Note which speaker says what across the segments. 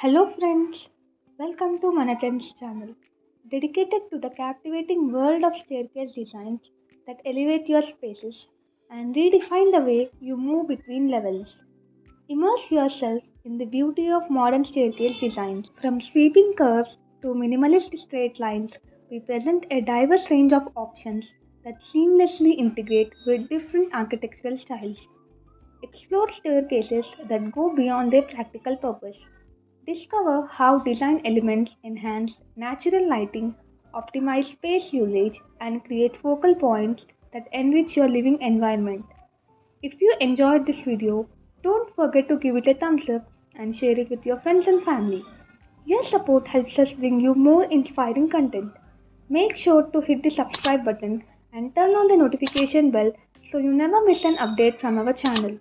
Speaker 1: Hello friends, welcome to Manatan's channel, dedicated to the captivating world of staircase designs that elevate your spaces and redefine the way you move between levels. Immerse yourself in the beauty of modern staircase designs. From sweeping curves to minimalist straight lines, we present a diverse range of options that seamlessly integrate with different architectural styles. Explore staircases that go beyond their practical purpose. Discover how design elements enhance natural lighting, optimize space usage, and create focal points that enrich your living environment. If you enjoyed this video, don't forget to give it a thumbs up and share it with your friends and family. Your support helps us bring you more inspiring content. Make sure to hit the subscribe button and turn on the notification bell so you never miss an update from our channel.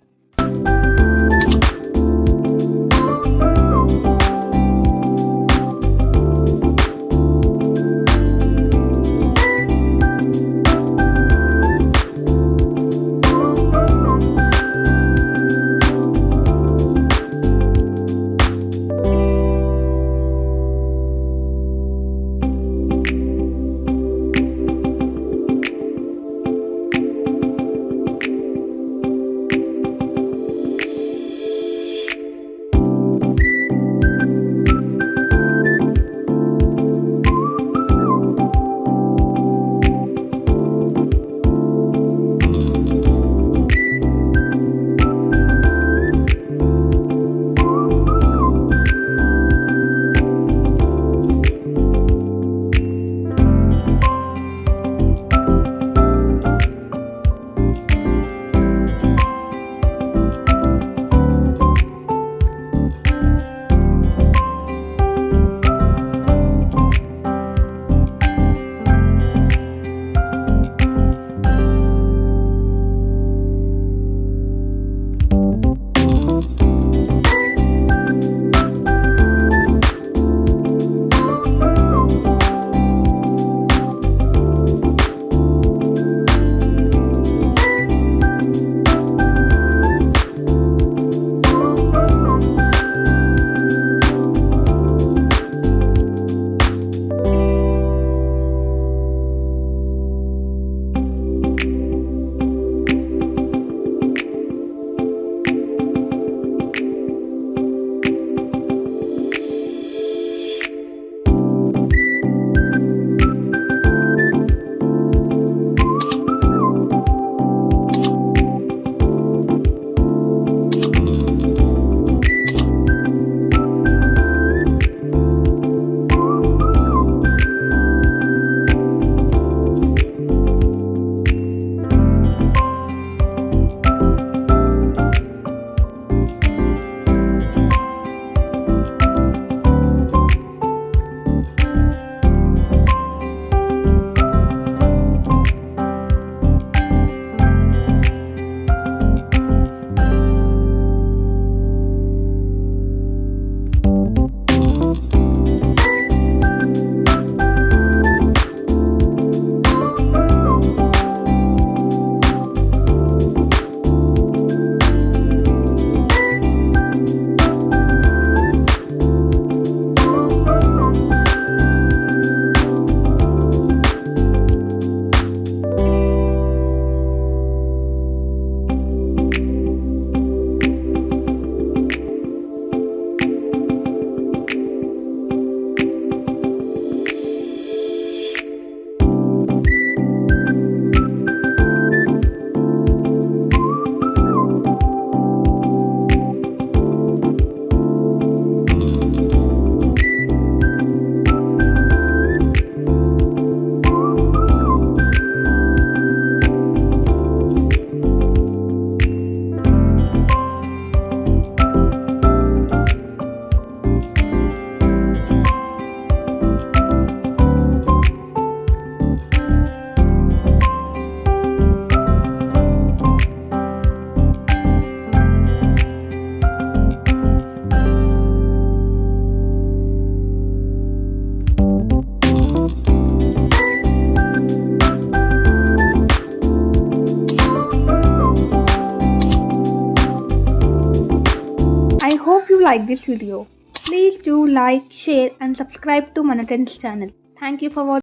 Speaker 1: Like this video. Please do like, share, and subscribe to Manatan's channel. Thank you for watching.